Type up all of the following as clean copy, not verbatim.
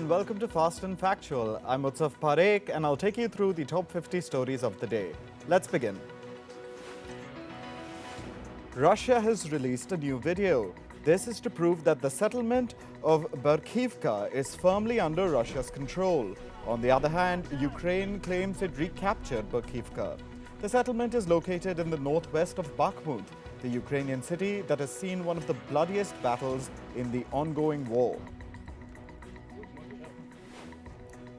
welcome to Fast and Factual. I'm Utsaf Parekh and I'll take you through the top 50 stories of the day. Let's begin. Russia has released a new video. This is to prove that the settlement of Vaquita is firmly under Russia's control. On the other hand, Ukraine claims it recaptured Vaquita. The settlement is located in the northwest of Bakhmut, the Ukrainian city that has seen one of the bloodiest battles in the ongoing war.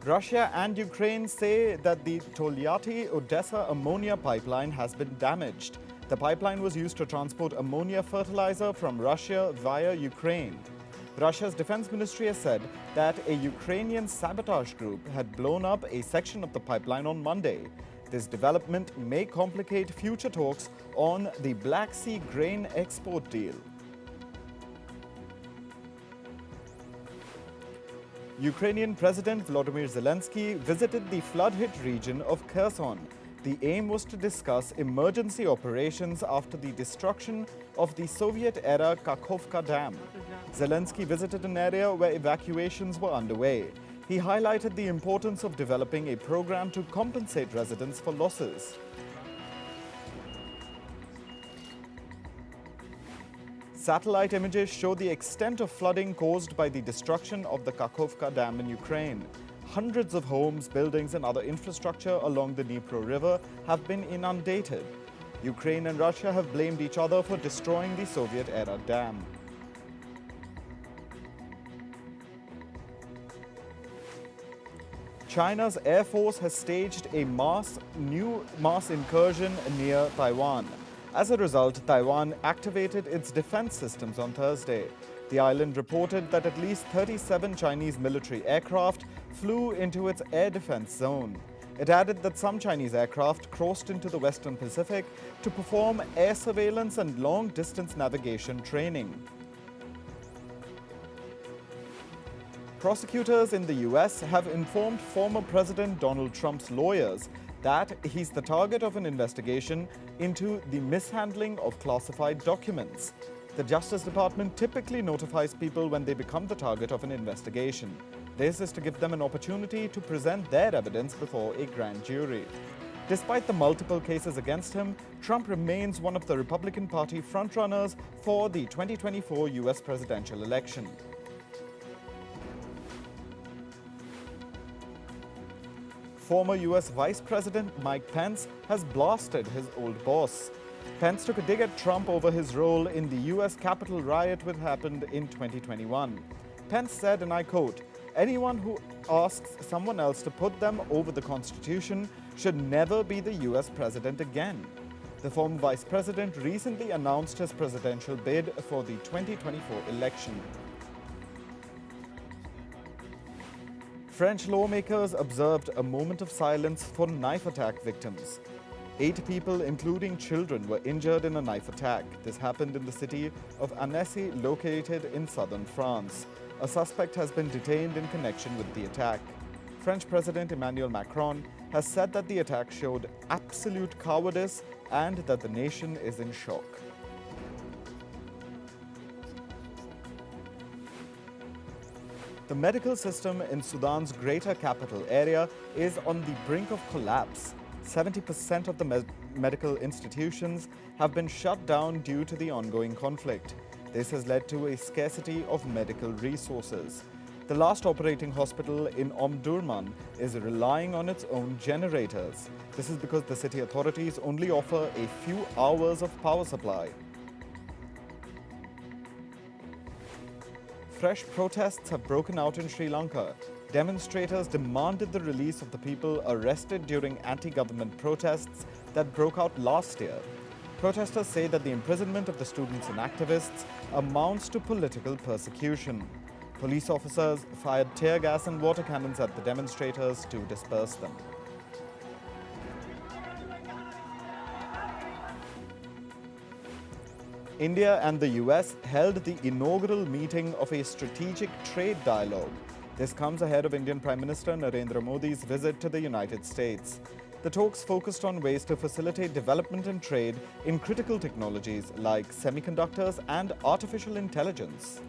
Russia and Ukraine say that the Tolyatti-Odessa ammonia pipeline has been damaged. The pipeline was used to transport ammonia fertilizer from Russia via Ukraine. Russia's defense ministry has said that a Ukrainian sabotage group had blown up a section of the pipeline on Monday. This development may complicate future talks on the Black Sea grain export deal. Ukrainian President Volodymyr Zelensky visited the flood-hit region of Kherson. The aim was to discuss emergency operations after the destruction of the Soviet-era Kakhovka Dam. Zelensky visited an area where evacuations were underway. He highlighted the importance of developing a program to compensate residents for losses. Satellite images show the extent of flooding caused by the destruction of the Kakhovka Dam in Ukraine. Hundreds of homes, buildings and other infrastructure along the Dnipro River have been inundated. Ukraine and Russia have blamed each other for destroying the Soviet-era dam. China's Air Force has staged a new mass incursion near Taiwan. As a result, Taiwan activated its defense systems on Thursday. The island reported that at least 37 Chinese military aircraft flew into its air defense zone. It added that some Chinese aircraft crossed into the Western Pacific to perform air surveillance and long-distance navigation training. Prosecutors in the US have informed former President Donald Trump's lawyers that he's the target of an investigation into the mishandling of classified documents. The Justice Department typically notifies people when they become the target of an investigation. This is to give them an opportunity to present their evidence before a grand jury. Despite the multiple cases against him, Trump remains one of the Republican Party frontrunners for the 2024 US presidential election. Former US Vice President Mike Pence has blasted his old boss. Pence took a dig at Trump over his role in the US Capitol riot which happened in 2021. Pence said, and I quote, "Anyone who asks someone else to put them over the Constitution should never be the US president again." The former vice president recently announced his presidential bid for the 2024 election. French lawmakers observed a moment of silence for knife attack victims. 8 people, including children, were injured in a knife attack. This happened in the city of Annecy, located in southern France. A suspect has been detained in connection with the attack. French President Emmanuel Macron has said that the attack showed absolute cowardice and that the nation is in shock. The medical system in Sudan's greater capital area is on the brink of collapse. 70% of the medical institutions have been shut down due to the ongoing conflict. This has led to a scarcity of medical resources. The last operating hospital in Omdurman is relying on its own generators. This is because the city authorities only offer a few hours of power supply. Fresh protests have broken out in Sri Lanka. Demonstrators demanded the release of the people arrested during anti-government protests that broke out last year. Protesters say that the imprisonment of the students and activists amounts to political persecution. Police officers fired tear gas and water cannons at the demonstrators to disperse them. India and the US held the inaugural meeting of a strategic trade dialogue. This comes ahead of Indian Prime Minister Narendra Modi's visit to the United States. The talks focused on ways to facilitate development and trade in critical technologies like semiconductors and artificial intelligence.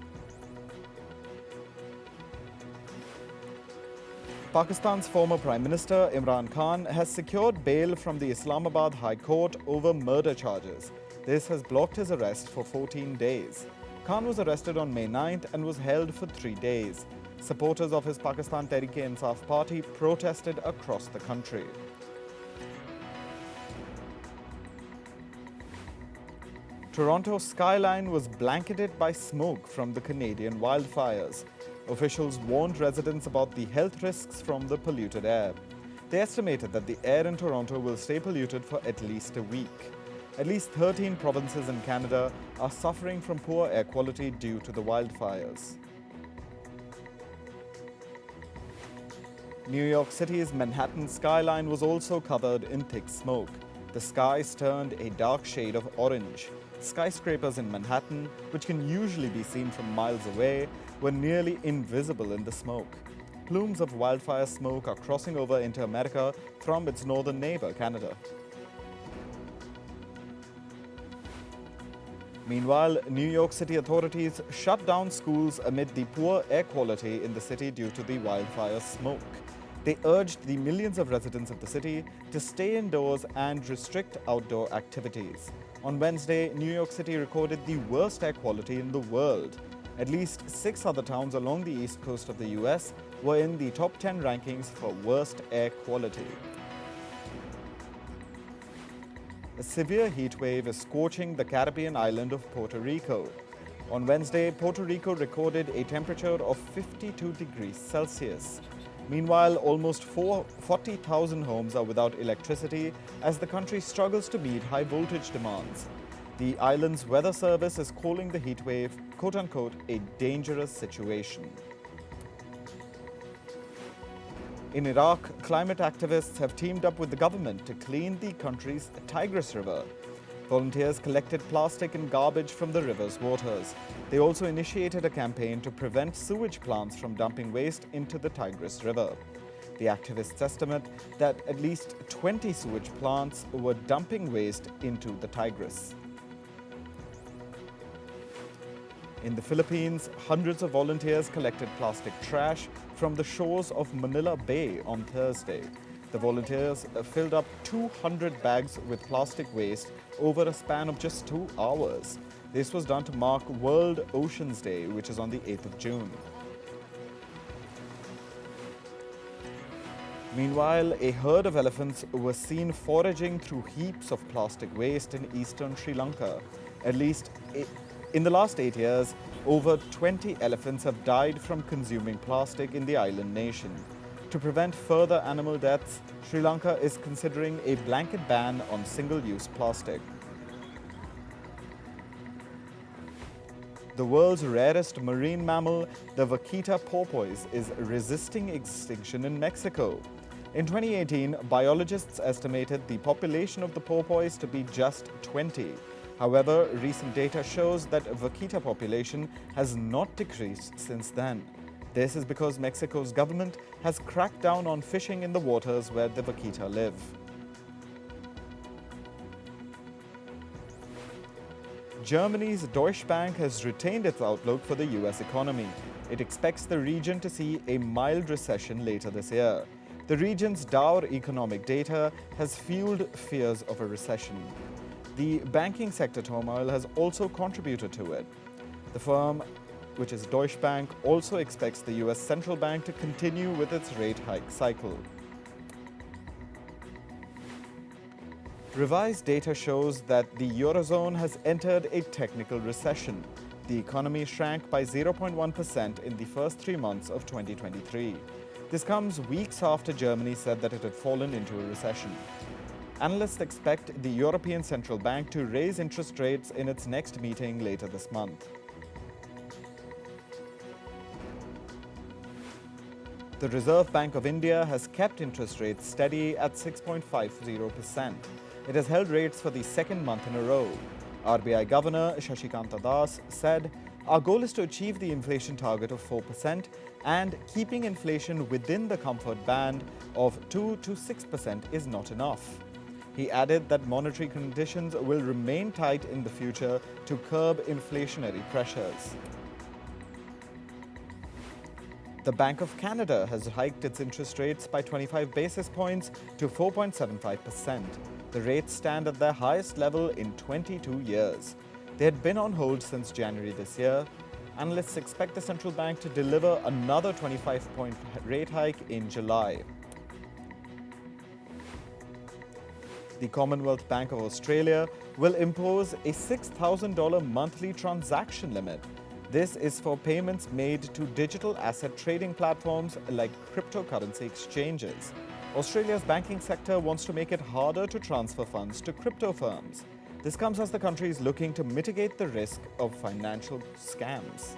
Pakistan's former Prime Minister Imran Khan has secured bail from the Islamabad High Court over murder charges. This has blocked his arrest for 14 days. Khan was arrested on May 9th and was held for 3 days. Supporters of his Pakistan Tehreek-e-Insaf party protested across the country. Toronto's skyline was blanketed by smoke from the Canadian wildfires. Officials warned residents about the health risks from the polluted air. They estimated that the air in Toronto will stay polluted for at least a week. At least 13 provinces in Canada are suffering from poor air quality due to the wildfires. New York City's Manhattan skyline was also covered in thick smoke. The skies turned a dark shade of orange. Skyscrapers in Manhattan, which can usually be seen from miles away, were nearly invisible in the smoke. Plumes of wildfire smoke are crossing over into America from its northern neighbor, Canada. Meanwhile, New York City authorities shut down schools amid the poor air quality in the city due to the wildfire smoke. They urged the millions of residents of the city to stay indoors and restrict outdoor activities. On Wednesday, New York City recorded the worst air quality in the world. At least 6 other towns along the east coast of the US were in the top 10 rankings for worst air quality. A severe heat wave is scorching the Caribbean island of Puerto Rico. On Wednesday, Puerto Rico recorded a temperature of 52 degrees Celsius. Meanwhile, almost 40,000 homes are without electricity as the country struggles to meet high voltage demands. The island's weather service is calling the heat wave, quote-unquote, a dangerous situation. In Iraq, climate activists have teamed up with the government to clean the country's Tigris River. Volunteers collected plastic and garbage from the river's waters. They also initiated a campaign to prevent sewage plants from dumping waste into the Tigris River. The activists estimate that at least 20 sewage plants were dumping waste into the Tigris. In the Philippines, hundreds of volunteers collected plastic trash from the shores of Manila Bay on Thursday. The volunteers filled up 200 bags with plastic waste over a span of just 2 hours. This was done to mark World Oceans Day, which is on the 8th of June. Meanwhile, a herd of elephants was seen foraging through heaps of plastic waste in eastern Sri Lanka. In the last 8 years, over 20 elephants have died from consuming plastic in the island nation. To prevent further animal deaths, Sri Lanka is considering a blanket ban on single-use plastic. The world's rarest marine mammal, the Vaquita porpoise, is resisting extinction in Mexico. In 2018, biologists estimated the population of the porpoise to be just 20. However, recent data shows that Vaquita population has not decreased since then. This is because Mexico's government has cracked down on fishing in the waters where the vaquita live. Germany's Deutsche Bank has retained its outlook for the US economy. It expects the region to see a mild recession later this year. The region's dour economic data has fueled fears of a recession. The banking sector turmoil has also contributed to it. The firm, which is Deutsche Bank, also expects the US central bank to continue with its rate hike cycle. Revised data shows that the Eurozone has entered a technical recession. The economy shrank by 0.1% in the first 3 months of 2023. This comes weeks after Germany said that it had fallen into a recession. Analysts expect the European Central Bank to raise interest rates in its next meeting later this month. The Reserve Bank of India has kept interest rates steady at 6.50%. It has held rates for the second month in a row. RBI Governor Shashikanta Das said, "Our goal is to achieve the inflation target of 4% and keeping inflation within the comfort band of 2 to 6% is not enough." He added that monetary conditions will remain tight in the future to curb inflationary pressures. The Bank of Canada has hiked its interest rates by 25 basis points to 4.75%. The rates stand at their highest level in 22 years. They had been on hold since January this year. Analysts expect the central bank to deliver another 25-point rate hike in July. The Commonwealth Bank of Australia will impose a $6,000 monthly transaction limit. This is for payments made to digital asset trading platforms like cryptocurrency exchanges. Australia's banking sector wants to make it harder to transfer funds to crypto firms. This comes as the country is looking to mitigate the risk of financial scams.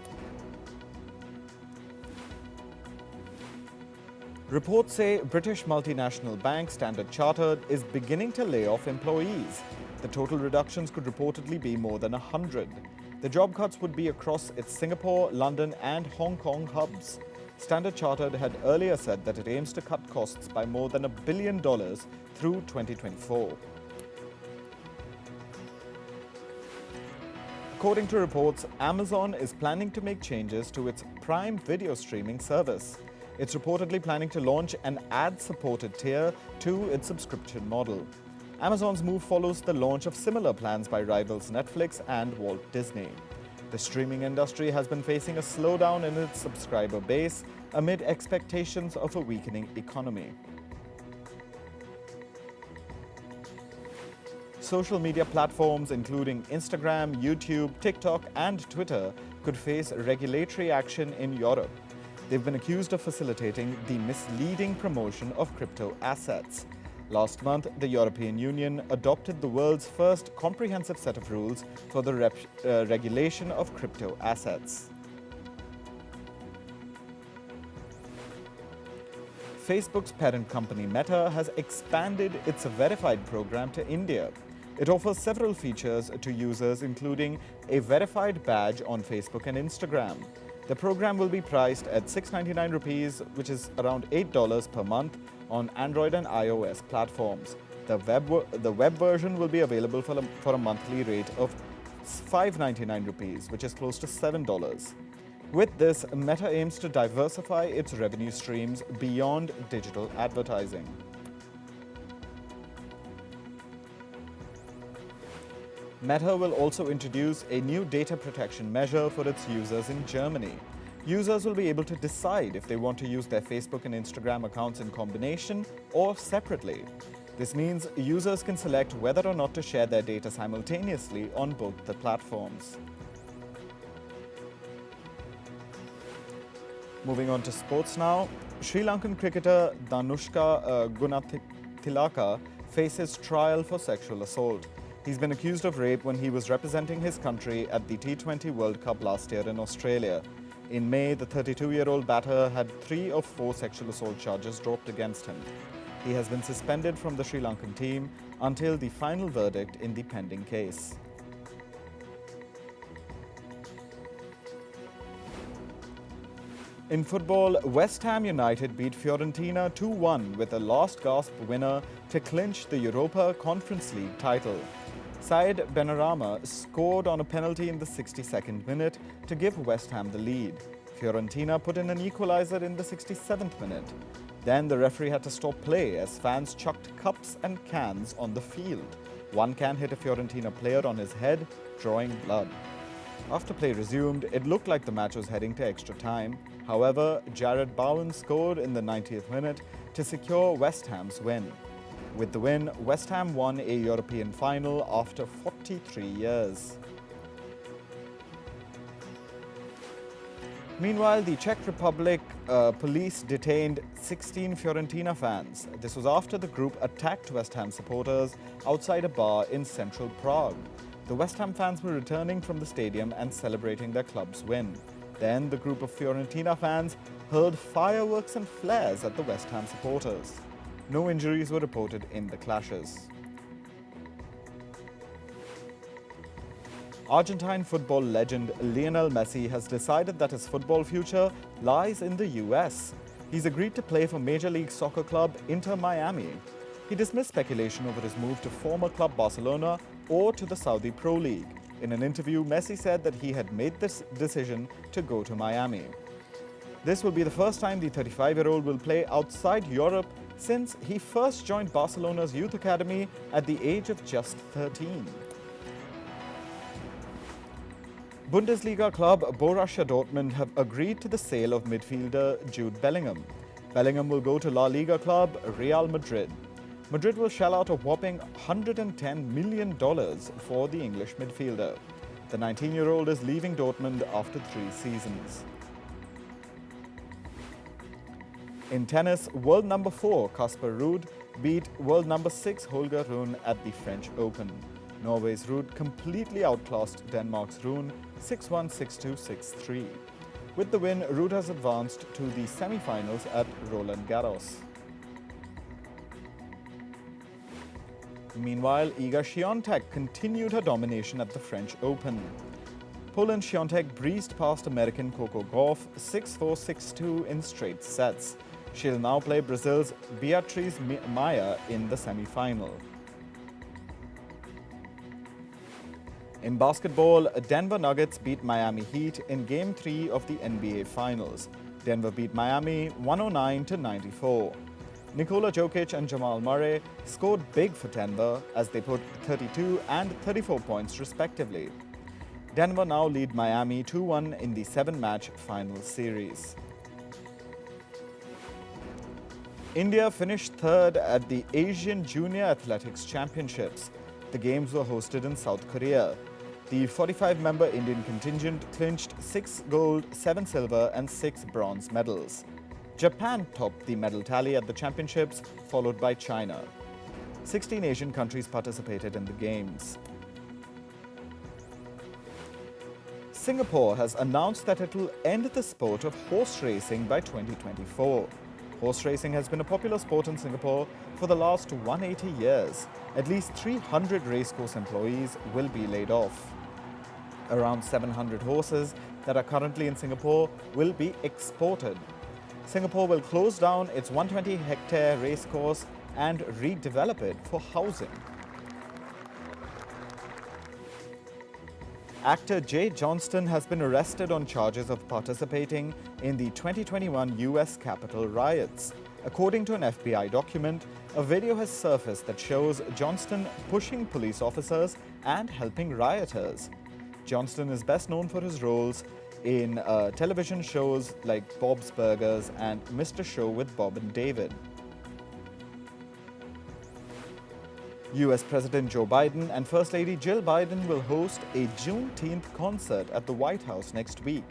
Reports say British multinational bank Standard Chartered is beginning to lay off employees. The total reductions could reportedly be more than 100. The job cuts would be across its Singapore, London and Hong Kong hubs. Standard Chartered had earlier said that it aims to cut costs by more than $1 billion through 2024. According to reports, Amazon is planning to make changes to its Prime video streaming service. It's reportedly planning to launch an ad-supported tier to its subscription model. Amazon's move follows the launch of similar plans by rivals Netflix and Walt Disney. The streaming industry has been facing a slowdown in its subscriber base amid expectations of a weakening economy. Social media platforms including Instagram, YouTube, TikTok and Twitter could face regulatory action in Europe. They've been accused of facilitating the misleading promotion of crypto assets. Last month, the European Union adopted the world's first comprehensive set of rules for the regulation of crypto assets. Facebook's parent company Meta has expanded its verified program to India. It offers several features to users, including a verified badge on Facebook and Instagram. The program will be priced at 699 rupees, which is around $8 per month, on Android and iOS platforms. The web version will be available for a monthly rate of 599 rupees, which is close to $7. With this, Meta aims to diversify its revenue streams beyond digital advertising. Meta will also introduce a new data protection measure for its users in Germany. Users will be able to decide if they want to use their Facebook and Instagram accounts in combination or separately. This means users can select whether or not to share their data simultaneously on both the platforms. Moving on to sports now, Sri Lankan cricketer Dhanushka Gunathilaka faces trial for sexual assault. He's been accused of rape when he was representing his country at the T20 World Cup last year in Australia. In May, the 32-year-old batter had 3 of 4 sexual assault charges dropped against him. He has been suspended from the Sri Lankan team until the final verdict in the pending case. In football, West Ham United beat Fiorentina 2-1 with a last-gasp winner to clinch the Europa Conference League title. Said Benrahma scored on a penalty in the 62nd minute to give West Ham the lead. Fiorentina put in an equalizer in the 67th minute. Then the referee had to stop play as fans chucked cups and cans on the field. One can hit a Fiorentina player on his head, drawing blood. After play resumed, it looked like the match was heading to extra time. However, Jared Bowen scored in the 90th minute to secure West Ham's win. With the win, West Ham won a European final after 43 years. Meanwhile, the Czech Republic police detained 16 Fiorentina fans. This was after the group attacked West Ham supporters outside a bar in central Prague. The West Ham fans were returning from the stadium and celebrating their club's win. Then the group of Fiorentina fans hurled fireworks and flares at the West Ham supporters. No injuries were reported in the clashes. Argentine football legend Lionel Messi has decided that his football future lies in the US. He's agreed to play for Major League Soccer club Inter Miami. He dismissed speculation over his move to former club Barcelona or to the Saudi Pro League. In an interview, Messi said that he had made this decision to go to Miami. This will be the first time the 35-year-old will play outside Europe since he first joined Barcelona's youth academy at the age of just 13. Bundesliga club Borussia Dortmund have agreed to the sale of midfielder Jude Bellingham. Bellingham will go to La Liga club Real Madrid. Madrid will shell out a whopping $110 million for the English midfielder. The 19-year-old is leaving Dortmund after 3 seasons. In tennis, world number 4 Casper Ruud beat world number 6 Holger Rune at the French Open. Norway's Ruud completely outclassed Denmark's Rune 6-1, 6-2, 6-3. With the win, Ruud has advanced to the semifinals at Roland Garros. Meanwhile, Iga Swiatek continued her domination at the French Open. Poland's Swiatek breezed past American Coco Gauff 6-4, 6-2 in straight sets. She'll now play Brazil's Beatriz Maia in the semi-final. In basketball, Denver Nuggets beat Miami Heat in Game 3 of the NBA Finals. Denver beat Miami 109-94. Nikola Jokic and Jamal Murray scored big for Denver as they put 32 and 34 points respectively. Denver now lead Miami 2-1 in the 7-match final series. India finished third at the Asian Junior Athletics Championships. The games were hosted in South Korea. The 45-member Indian contingent clinched 6 gold, 7 silver and 6 bronze medals. Japan topped the medal tally at the championships, followed by China. 16 Asian countries participated in the games. Singapore has announced that it will end the sport of horse racing by 2024. Horse racing has been a popular sport in Singapore for the last 180 years. At least 300 racecourse employees will be laid off. Around 700 horses that are currently in Singapore will be exported. Singapore will close down its 120-hectare racecourse and redevelop it for housing. Actor Jay Johnston has been arrested on charges of participating in the 2021 US Capitol riots. According to an FBI document, a video has surfaced that shows Johnston pushing police officers and helping rioters. Johnston is best known for his roles in television shows like Bob's Burgers and Mr. Show with Bob and David. US President Joe Biden and First Lady Jill Biden will host a Juneteenth concert at the White House next week.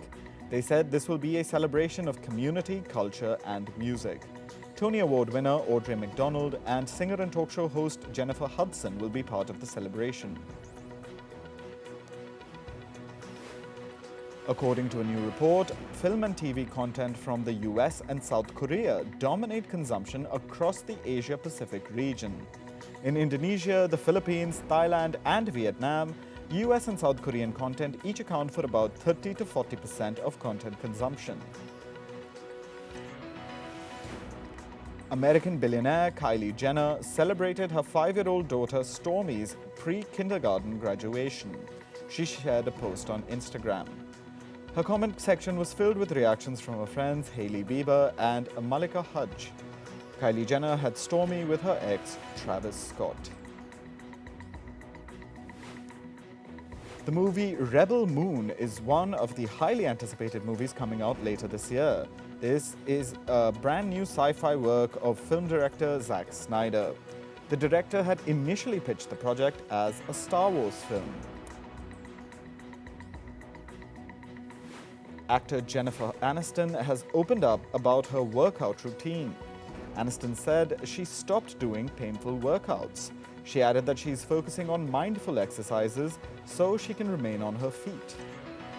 They said this will be a celebration of community, culture, and music. Tony Award winner Audrey McDonald and singer and talk show host Jennifer Hudson will be part of the celebration. According to a new report, film and TV content from the US and South Korea dominate consumption across the Asia-Pacific region. In Indonesia, the Philippines, Thailand, and Vietnam, US and South Korean content each account for about 30 to 40% of content consumption. American billionaire Kylie Jenner celebrated her 5-year-old daughter Stormy's pre-kindergarten graduation. She shared a post on Instagram. Her comment section was filled with reactions from her friends Hailey Bieber and Malika Hajj. Kylie Jenner had Stormy with her ex, Travis Scott. The movie Rebel Moon is one of the highly anticipated movies coming out later this year. This is a brand new sci-fi work of film director Zack Snyder. The director had initially pitched the project as a Star Wars film. Actor Jennifer Aniston has opened up about her workout routine. Aniston said she stopped doing painful workouts. She added that she's focusing on mindful exercises so she can remain on her feet.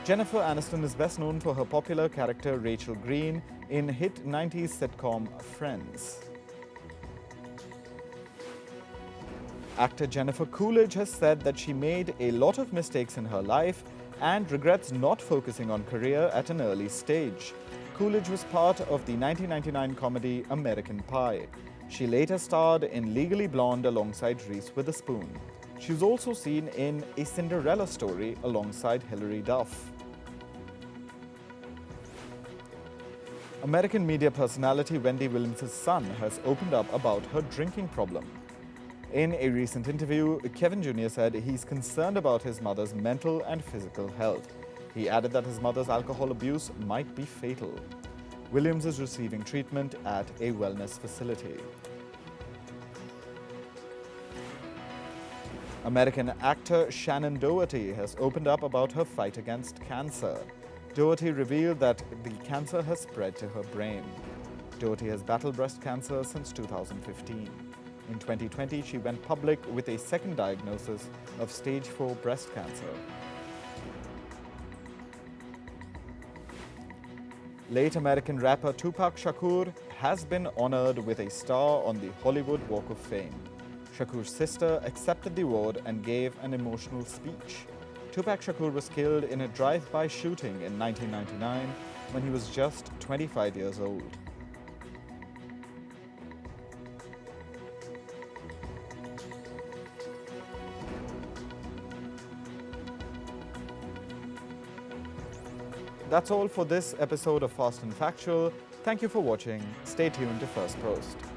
Jennifer Aniston is best known for her popular character Rachel Green in hit 90s sitcom Friends. Actor Jennifer Coolidge has said that she made a lot of mistakes in her life and regrets not focusing on career at an early stage. Coolidge was part of the 1999 comedy American Pie. She later starred in Legally Blonde alongside Reese Witherspoon. She was also seen in A Cinderella Story alongside Hilary Duff. American media personality Wendy Williams' son has opened up about her drinking problem. In a recent interview, Kevin Jr. said he's concerned about his mother's mental and physical health. He added that his mother's alcohol abuse might be fatal. Williams is receiving treatment at a wellness facility. American actor Shannon Doherty has opened up about her fight against cancer. Doherty revealed that the cancer has spread to her brain. Doherty has battled breast cancer since 2015. In 2020, she went public with a second diagnosis of stage 4 breast cancer. Late American rapper Tupac Shakur has been honored with a star on the Hollywood Walk of Fame. Shakur's sister accepted the award and gave an emotional speech. Tupac Shakur was killed in a drive-by shooting in 1999 when he was just 25 years old. That's all for this episode of Fast and Factual. Thank you for watching. Stay tuned to Firstpost.